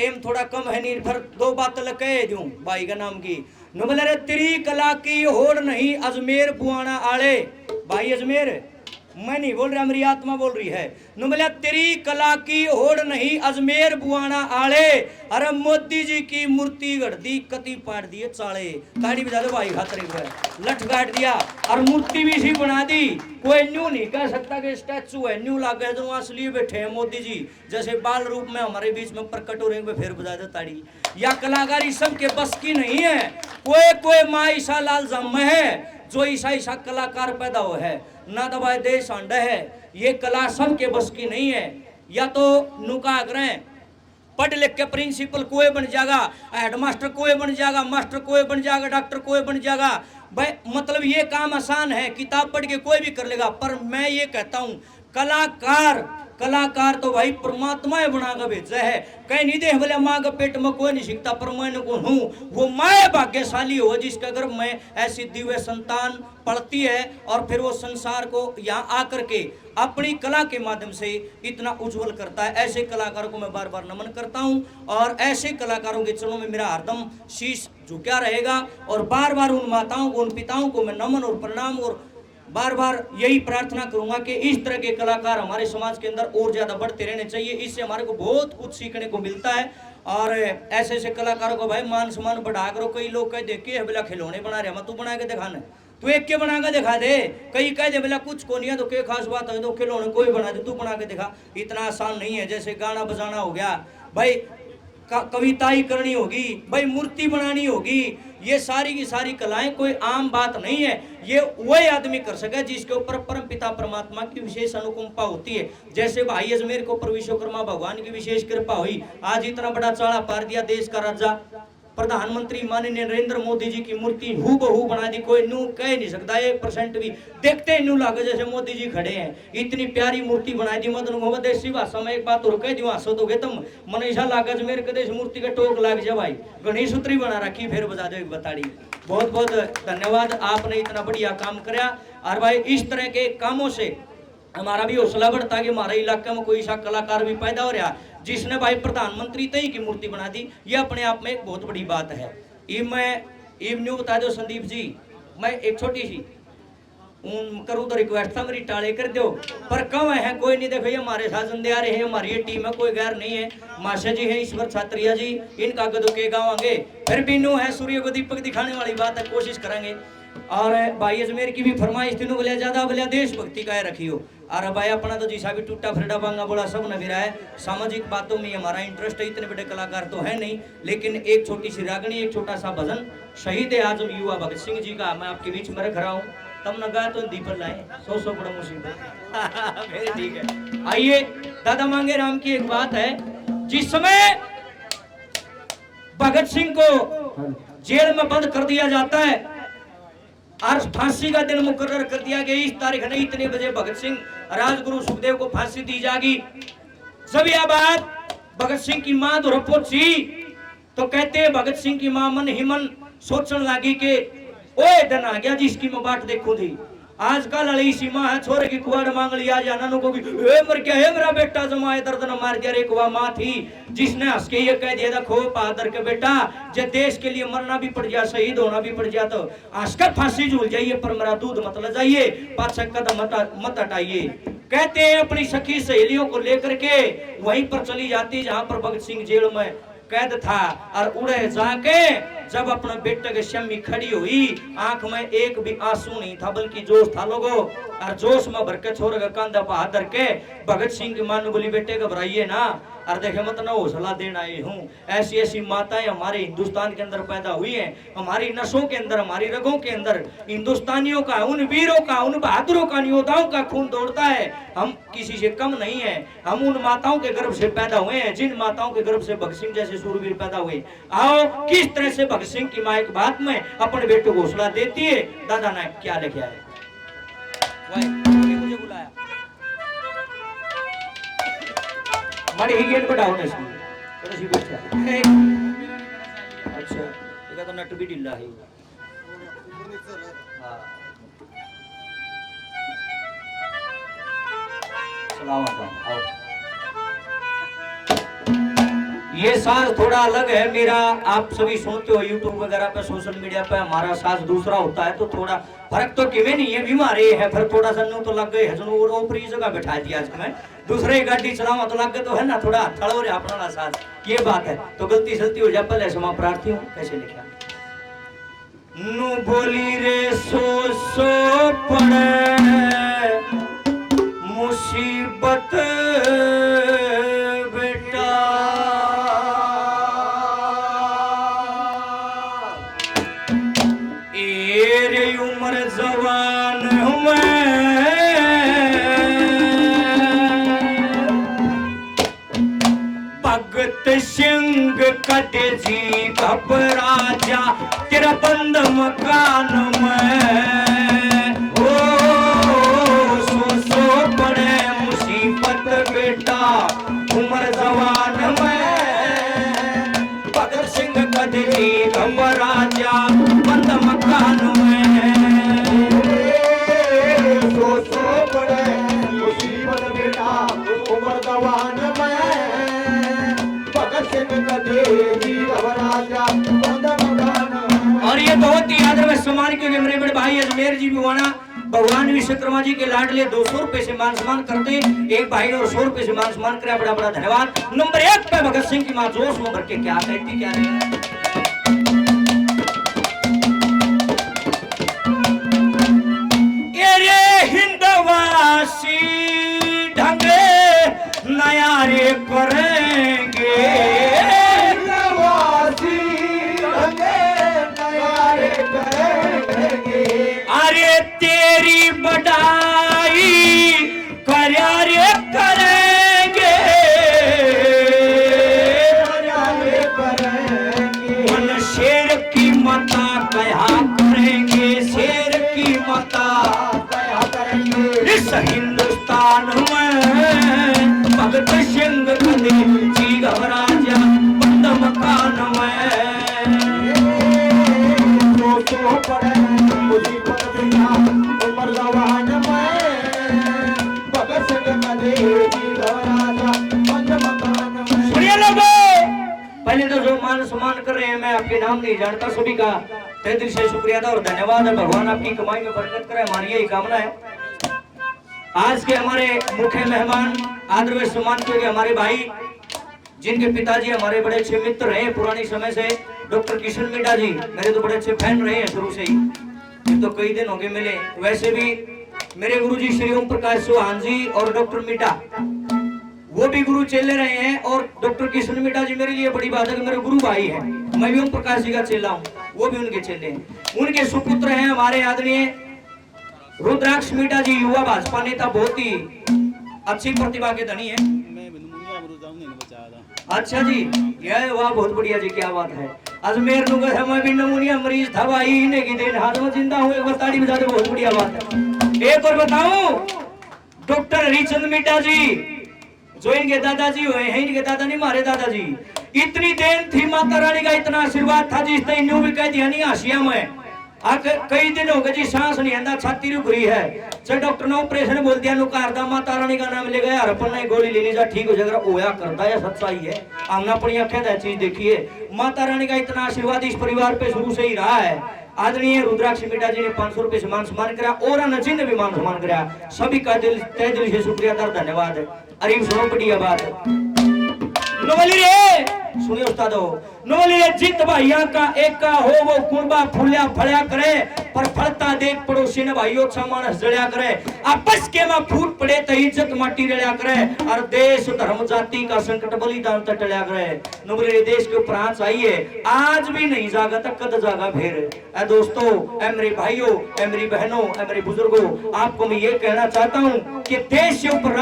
Time थोड़ा कम है नहीं, फिर दो बात कह दूं भाई का नाम की नुमले रे तेरी कला की होड़ नहीं अजमेर बुआना आले। भाई अजमेर मैं नहीं बोल रहा, मेरी आत्मा बोल रही है। नुमले तेरी कला की होड़ नहीं अजमेर बुआना आले। अरे मोदी जी की मूर्ति गढ़ दी कति पाट दिए चाले। ताड़ी बजा दो भाई खातर लठ गाट दिया और मूर्ति भी इसी बना दी। कोई न्यू नहीं कह सकता कि स्टैचू है, न्यू लागे तो असली बैठे हैं मोदी जी जैसे बाल रूप में हमारे बीच में प्रकट हो रहे हैं। फिर बजा दो ताड़ी। या कलाकारी सबके बस की नहीं है। कोई कोई माँ ईसा लाल जम है जो ईसा ईसा कलाकार पैदा हुआ है ना दबाए देश आंडा है। ये कला सबके बस की नहीं है। या तो नुका करें पढ़ लिख के प्रिंसिपल कोई बन जाएगा, हेडमास्टर कोई बन जाएगा, मास्टर कोई बन जाएगा, डॉक्टर कोई बन जाएगा। भाई मतलब ये काम आसान है, किताब पढ़ के कोई भी कर लेगा। पर मैं ये कहता हूं कलाकार कलाकार तो भाई परमात्मा बनाकर भेजा है। कहीं नहीं दे बोले माँ के पेट में कोई नहीं सीखता, पर मैं कौन हूँ वो माँ भाग्यशाली हो जिसके अगर मैं ऐसी दिव्य संतान पढ़ती है और फिर वो संसार को यहाँ आकर के अपनी कला के माध्यम से इतना उज्जवल करता है। ऐसे कलाकारों को मैं बार बार नमन करता हूँ और ऐसे कलाकारों के चरणों में मेरा हरदम शीश झुका रहेगा। और बार बार उन माताओं को उन पिताओं को मैं नमन और प्रणाम और बार बार यही प्रार्थना करूंगा कि इस तरह के कलाकार हमारे समाज के अंदर और ज्यादा बढ़ते रहने चाहिए। इससे हमारे को बहुत कुछ सीखने को मिलता है। और ऐसे ऐसे कलाकारों को भाई मान सम्मान बढ़ा करो। कई लोग कह दे के बोला खिलौने बना रहे, तू बना के दिखाना, तू एक के बना के दिखा दे। कई कह दे बोला कुछ को नहीं है तो क्या खास बात है, तो खिलौने कोई बना दे, तू बना के दिखा। इतना आसान नहीं है। जैसे गाना बजाना हो गया भाई, कविताई करनी होगी भाई, मूर्ति बनानी होगी, ये सारी की सारी कलाएं कोई आम बात नहीं है। ये वही आदमी कर सके जिसके ऊपर परम पिता परमात्मा की विशेष अनुकंपा होती है। जैसे भाई अजमेर के ऊपर विश्वकर्मा भगवान की विशेष कृपा हुई, आज इतना बड़ा चाड़ा पार दिया। देश का राजा प्रधानमंत्री माननीय नरेंद्र मोदी जी की मूर्ति हूबहू बना दी। कोई नू कह नहीं सकता 1% भी देखते ही नू लागे जैसे मोदी जी खड़े हैं। इतनी प्यारी मूर्ति बना दी। मदन देसी भाषा में एक बात और कह दी, हंसो दोगे तुम, मनीषा लागज मेरे कदेश मूर्ति का टोक लाग जा भाई। गणेश सूत्री बना रखी, फिर बजा दो एक बताड़ी। बहुत बहुत धन्यवाद, आपने इतना बढ़िया काम कराया। और भाई इस तरह के कामों से हमारा भी हौसला बढ़ता है कि हमारे इलाके में कोई सा कलाकार भी पैदा हो रहा जिसने भाई प्रधानमंत्री तय की मूर्ति बना दी। ये अपने आप में एक बहुत बड़ी बात है। मैं न्यू बता दो संदीप जी, मैं एक छोटी सी करूँ तो रिक्वेस्ट था मेरी टाले कर दो, पर कम है कोई नहीं। देखो ये हमारे साथ संध्या रहे हैं, हमारी ये टीम है, कोई गैर नहीं है। माशा जी है, ईश्वर छात्रिया जी, इनका गदो के गाँगे, फिर बीनू है, सूर्य को दीपक दिखाने वाली बात है, कोशिश करेंगे। और भाई अजमेर की भी फरमाइश तीनों बोलिया ज्यादा बोलिया देशभक्ति का रखियो। और भाई अपना तो जीसा भी टूटा फिरडा बांगा बोला सब न है। सामाजिक बातों में हमारा इंटरेस्ट है, इतने बड़े कलाकार तो है नहीं, लेकिन एक छोटी सी रागनी, एक छोटा सा भजन शहीद आजम युवा भगत सिंह जी का मैं आपके बीच में रख रहा हूँ। तब न गा तो दीपक लाए 100 बड़ा मुसीबत। ठीक है, आइए। दादा मांगे राम की एक बात है, जिस समय भगत सिंह को जेल में बंद कर दिया जाता है और फांसी का दिन मुकर्रर कर दिया गया, इस तारीख ने इतने बजे भगत सिंह राजगुरु सुखदेव को फांसी दी जाएगी। जब यह बात भगत सिंह की मां धुर पहुंची तो कहते भगत सिंह की मां मन ही मन सोचने लगी कि ओए दिन आ गया जिसकी मैं बाट देखू थी। आजकल अली सीमा है, छोरे की कुआड़ मांग लिया जाना को भी मर क्या है मेरा बेटा, जमाए दर्द न मार दिया। एक वह माँ थी जिसने हंस के ये कह दिया था खो बहादुर के बेटा, जब देश के लिए मरना भी पड़ जाए शहीद होना भी पड़ जाए तो हंसकर फांसी झूल जाइए, पर मेरा दूध मत ले जाइए, पाछे कदम मत हटाइए। कहते हैं अपनी सखी सहेलियों को लेकर के वहीं पर चली जाती जहां पर भगत सिंह जेल में कैद था। और उड़े जाके जब अपने बेटे के शम्मी खड़ी हुई, आंख में एक भी आंसू नहीं था बल्कि जोश था लोगों। और जोश में भर के छोड़ के कांधा बहादुर के भगत सिंह की मां ने बोली बेटे घबराइए ना, और देखे मत ना हौसला देना आई हूँ। ऐसी ऐसी माताएं हमारे हिंदुस्तान के अंदर पैदा हुई हैं, हमारी नसों के अंदर, हमारी रगों के अंदर हिंदुस्तानियों का, उन वीरों का, उन बहादुरों का, योद्धाओं का खून दौड़ता है। हम किसी से कम नहीं है, हम उन माताओं के गर्भ से पैदा हुए हैं जिन माताओं के गर्भ से भगत सिंह जैसे सूरवीर पैदा हुए। आओ किस तरह से भगत सिंह की मां एक बात में अपने बेटे को हौसला देती है। दादा ने क्या लिखा है, मुझे बुलाया बड़ी ही गेट बढ़ाओ ना इसकी, तो बैठा अच्छा ये तो नट भी ढीला है। ये साज थोड़ा अलग है मेरा। आप सभी सुनते हो यूट्यूब वगैरह पे, सोशल मीडिया पे, हमारा साज दूसरा होता है, तो थोड़ा फर्क तो किवे नहीं है, बीमारी है फिर थोड़ा सा तो लग गए हजन और ऊपरी जगह बैठा दिया आज मैं दूसरे गाड़ी चलावा तो लग गए तो है ना थोड़ा थड़ हो रहा अपना साज, ये बात है। तो गलती सलती हो जाए पहले क्षमा प्रार्थी हूँ। कैसे लिखा नु बोली रे सो पड़े मुसीबत बेटा, एरे उम्र जवान में भगत सिंह कटे जी घबरा जा तेरा बंद मकान में। उम्र जवान में भगत सिंह कदरी घबरा जा बंद मकान में। सो पड़े मुसीबत बेटा उम्र जवान में भगत सिंह कदरी घबरा जा बंद मकान में। और ये बहुत ही आदर में सम्मान के मेरे बड़े भाई अजमेर जी भिवाना भगवान विश्वकर्मा जी के लाडले 200 रुपए से मान सम्मान करते, एक भाई और 100 रुपए से मान सम्मान करे, बड़ा बड़ा धन्यवाद। नंबर 1 पे भगत सिंह की मां जोश में भर के क्या कहती क्या नहीं। ये हिंदवासी ढंगे नया रे करेंगे, हिंदवासी ढंगे नया रे करेंगे। अरे तेरी बढ़ाई कर्यारे करेंगे, मन शेर की माता कया करेंगे, शेर की माता कया करेंगे। इस हिंदुस्तान में भगत सिंह कदे जी घबरा जा बंद मकान में। पहले तो जो मान सम्मान कर रहे हैं मैं आपके नाम नहीं जानता, सभी का तहे दिल से शुक्रिया था और धन्यवाद है। भगवान आपकी कमाई में बरकत करे, हमारी यही कामना है। आज के हमारे मुख्य मेहमान आदर व सम्मान के हमारे भाई जिनके पिताजी हमारे बड़े अच्छे मित्र रहे पुराने समय से, डॉक्टर किशन मीडा जी मेरे तो बड़े अच्छे फैन रहे हैं शुरू से ही, तो कई दिन हो गए मिले। वैसे भी मेरे गुरुजी श्री ओम प्रकाश चौहान जी और डॉक्टर मीडा वो भी गुरु चेले रहे हैं, और डॉक्टर किशन मीडा जी मेरे लिए बड़ी बात है कि मेरे गुरु भाई है, मैं भी ओम प्रकाश जी का चेला हूँ, वो भी उनके चेले हैं। उनके सुपुत्र हैं हमारे आदरणीय रुद्राक्ष मीडा जी, युवा भाजपा नेता, बहुत ही अच्छी प्रतिभा के धनी है। अच्छा जी, यह वाह बहुत बढ़िया जी, क्या बात है। अजमेर मैं भी नमूनिया मरीज था भाई, इन्हें की दिन हाथ में जिंदा हुए, एक बार ताड़ी बजा दे, बहुत बढ़िया बात है। एक और बताऊं, डॉक्टर हरिचंद मीडा जी जो इनके दादाजी हुए हैं, इनके दादा नहीं हमारे दादाजी, इतनी देन थी माता रानी का, इतना आशीर्वाद था जिस तरह न्यू भी कह दिया नहीं आशिया में। कई दिन हो गए जी सांस नहीं आंदा, छाती रुक रही है, जब डॉक्टर ने ऑपरेशन बोल दिया नुकारदा माता रानी का नाम ले गया, अपन ने गोली लेनी जा ठीक हो जाएगा, ओया करता है सच्चाई है, हमने अपनी आंखें से चीज देखी है। माता रानी का इतना आशीर्वाद इस परिवार पे शुरू से ही रहा है। आदरणीय रुद्राक्ष मीडा जी ने 500 रुपए से मान सम्मान करा और नचिन ने भी मान सम्मान करा, सभी का तहे दिल से शुक्रिया था, धन्यवाद है। अरे सुनो बढ़िया बात है, नोवली रे सुनिए उस्तादो, नोवली रे जित भाइया का एक का हो वो कुर्बा फूलिया फड़िया करे, पर फलता देख पड़ोसी ने भाइयों अच्छा मानस जड़िया करे, आपस के में फूट पड़े तो इज्जत माटी रलिया करे, और देश धर्म जाति का संकट बलिदान तक टलिया करे। नोवली रे देश के ऊपर आंच आई है, आज भी नहीं जागा तक कद जागा फिर। ऐ दोस्तों, ऐ मेरे भाइयों, ऐ मेरी बहनों, ऐ मेरे बुजुर्गों, आपको मैं ये कहना चाहता हूँ कि देश से ऊपर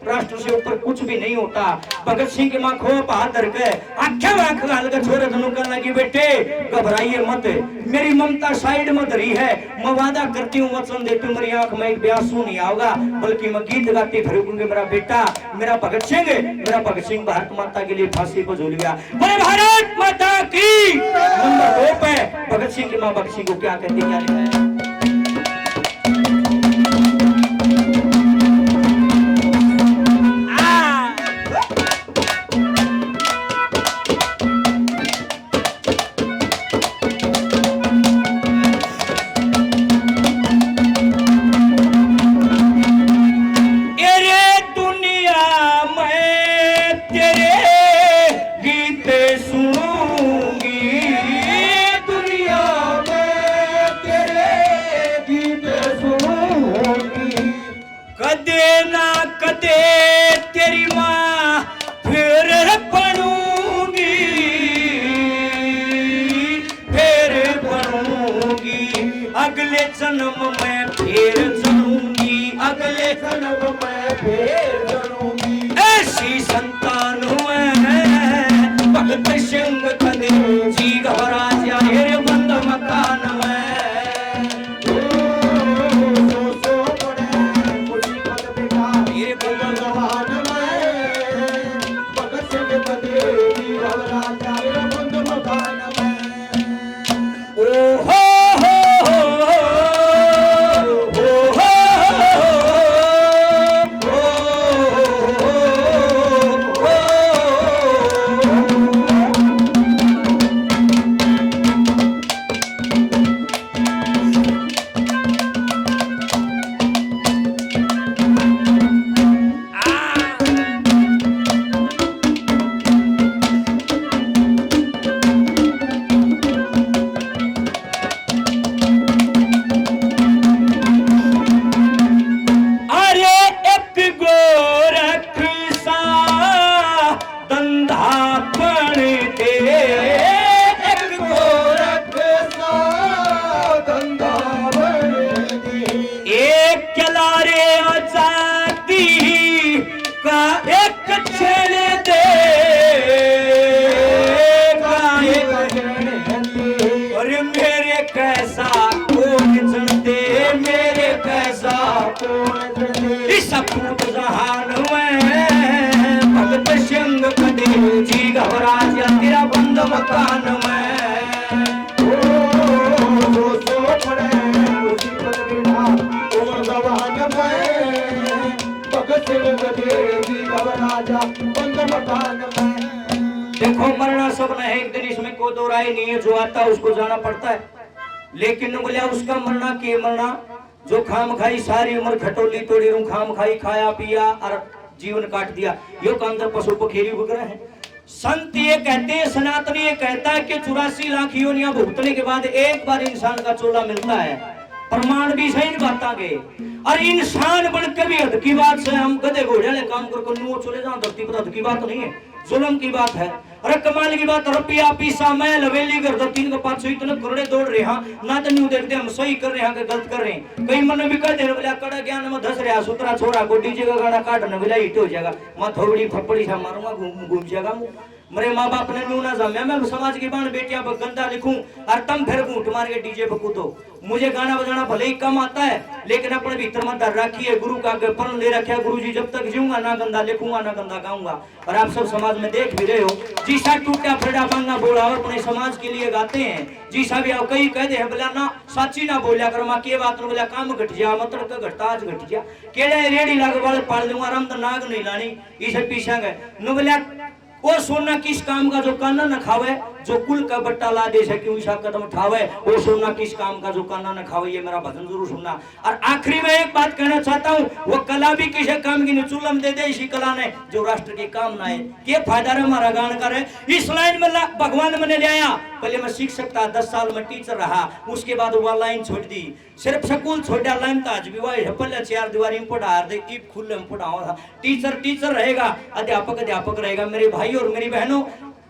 राष्ट्र से ऊपर कुछ भी नहीं होता। भगत सिंह की माँ खो हाथ धर के आख्या आंख गाल का छोरे धनु करने लगी, बेटे घबराइए मत, मेरी ममता साइड में धरी है, मैं वादा करती हूँ वचन देती हूँ मेरी आंख में एक भी आंसू नहीं आएगा, बल्कि मैं गीत गाती फिरूंगी, मेरा बेटा मेरा भगत सिंह भारत माता के लिए फांसी को झूल गया। बोले भारत माता की। नंबर 2 पे भगत सिंह की माँ भगत सिंह को क्या कहती है, जन्म में फिर जरूंगी, अगले जन्म में फिर जरूंगी, ऐसी संतान में भगत सिंह कदे जी घबरा जाए रे बंद मकान में। सो पड़े मुसीबत बेटा ये उम्र जवान में, भगत सिंह कदे जी घबरा जाए रे बंद मकान में। ओ हो सपूत जहान में भगत सिंह कदे जी घबरा जा तेरा बंद मकान में। सो पड़े मुसीबत बेटा उम्र जवान में, भगत सिंह कदे जी घबरा जा बंद मकान में। देखो मरना सबने है, एक दिन इसमें कोई दो राय नहीं है, जो आता है उसको जाना पड़ता है। लेकिन बोलिया उसका मरना के मरना जो खाम खाई सारी उम्र खटोली तोड़ी रू खाम खाई खाया पिया और जीवन काट दिया, यो काम तो पशु पखेरी वगैरह है। संत ये कहते हैं, सनातनी ये कहता है कि 84 लाख योनियां भुगतने के बाद एक बार इंसान का चोला मिलता है। प्रमाण भी सही बात के, और इंसान बन के भी हद की बात से हम गधे घोड़े वाले काम कर नुओ चले जाओ धरती पर, हद की बात नहीं है, जुल्म की बात है। अरे कमाल की बात, रुपया पीसा मैं लवेली कर दो 3 का 500 इतने करोड़े दौड़ रहे हैं ना, तो न्यू देखते हम सही कर रहे हैं कि गलत कर रहे हैं। कई मन भी कह दे बोला कड़ा ज्ञान में धस रहा सुतरा छोरा को डीजे का गाना काटने मिला हिट हो जाएगा, मैं थोड़ी फप्पड़ी सा मारूंगा घूम जाएगा मुंह। मेरे माँ बाप ने न्यू ना जम्या, मैं समाज की बाण बेटियां पर गंदा लिखूं और तुम फिर घूट मार के डीजे पर कूदो। मुझे गाना बजाना भले ही कम आता है, लेकिन अपने भीतर में डर रखी है, गुरु का पर्ण ले रखा है, गुरु जी जब तक जीऊंगा ना गंदा लिखूंगा ना गंदा गाऊंगा। और आप सब समाज में देख भी रहे हो, जीसा टूटा फटा बांगा बोला और अपने समाज के लिए गाते हैं। जीसा भी कई कहते हैं बोला ना साची ना बोलिया कर माँ के बात बोला काम घट जा मतलब का घटता आज घट जा केड़े रेडी लग वाले पाल दूंगा राम तो नाग नहीं लानी इसे पीछा गए नु बोला वो सोना किस काम का जो काना न खावे, जो कुल का बट्टा ला दे सके ऊंचा कदम उठावे, वो सोना किस काम का जो काना न खावे। ये मेरा भजन जरूर सुनना। और आखिरी में एक बात कहना चाहता हूँ, वो कला भी किसी काम की चुलम दे दे, इसी कला ने जो राष्ट्र की काम ना है के फायदा रे हमारा गान करे। इस लाइन में भगवान मैंने ले आया, पहले मैं सीख सकता 10 साल में टीचर रहा, उसके बाद वो लाइन छोड़ दी, सिर्फ स्कूल छोड़ा लाइन था आज भी वही पहले 4 दीवारी में पढ़ा दे ईब खुले में पढ़ाओ था। टीचर टीचर रहेगा, अध्यापक अध्यापक रहेगा। मेरे भाई और मेरी बहनों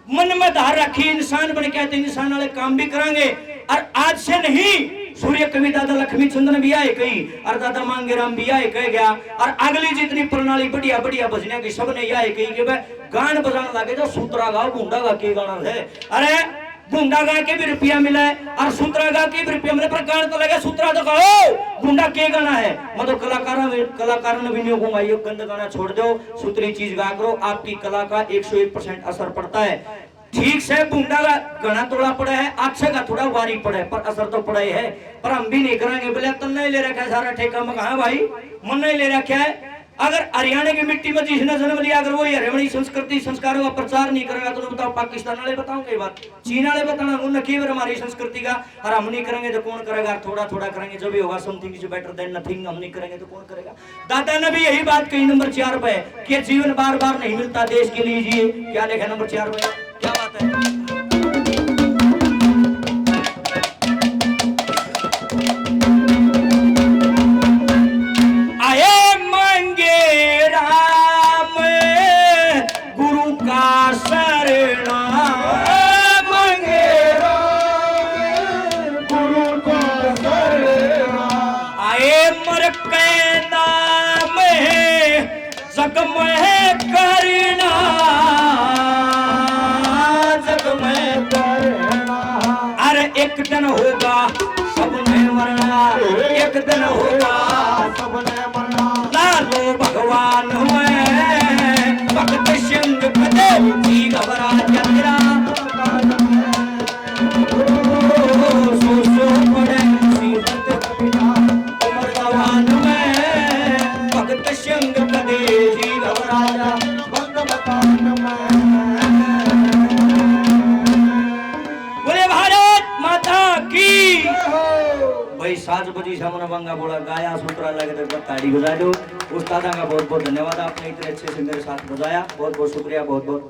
मन में धार रखी, इंसान बन के आते इंसान वाले काम भी करेंगे। और आज से नहीं, सूर्य कवि दादा लक्ष्मी चंद्रन भी आए कही और दादा मांगे राम भी आए कह गया। और अगली जितनी प्रणाली बढ़िया बढ़िया बजने की सबने यह कही कि गान बजाना लगे तो सूत्रा गाओ बूंदा गा के गाना है। अरे बूंदा गा के भी रुपया मिला है और सूत्रा गा के भी रुपया मिला, पर गान तो लगे सूत्रा तो गाओ बूंदा के गाना है। मतलब कलाकारों ने भी नहीं कहूंगा ये गंद गाना छोड़ दो, सूत्री चीज गा करो, आपकी कला का 101% असर पड़ता है। ठीक से बूंदा का गाना थोड़ा पड़ा है, अच्छा का थोड़ा वारी पड़ा है, पर असर तो पड़ा ही है। पर हम भी नहीं करेंगे बोले तुम नहीं ले रखा है सारा ठेका में, कहा भाई मन नहीं ले रखा है। अगर हरियाणा की मिट्टी में जिसने जन्म लिया, अगर वो हरियाणवी संस्कृति संस्कारों का प्रचार नहीं करेगा तो बताओ पाकिस्तान वाले बताओगे बात, चीन वाले बताना उन्हें केवल हमारी संस्कृति का। और हम नहीं करेंगे तो कौन करेगा, थोड़ा थोड़ा करेंगे जब भी होगा। Something is better than nothing, हम नहीं करेंगे तो कौन करेगा। दादा ने भी यही बात कही नंबर 4 पे कि जीवन बार बार नहीं मिलता, देश के लिए जिए। क्या लिखा नंबर 4 पे, क्या बात है। जग में करना, जग में करना, अरे एक दिन होगा सबने मरना, एक दिन होगा सबने मरना। लालो भगवान में भक्त सिंह कदे जी घबरा चंद्रा, सो पड़े मुसीबत उमर जवान में भक्त सिंह कदे जी घबरा जा। बंद मकान में बोले भारत माता की। भाई 7 बजे सामने बंगा बोला गाया सूत्रा लगे तो ताड़ी बजा दो। उस्तादा का बहुत बहुत धन्यवाद, आपने इतने अच्छे से मेरे साथ बजाया, बहुत बहुत शुक्रिया, बहुत बहुत।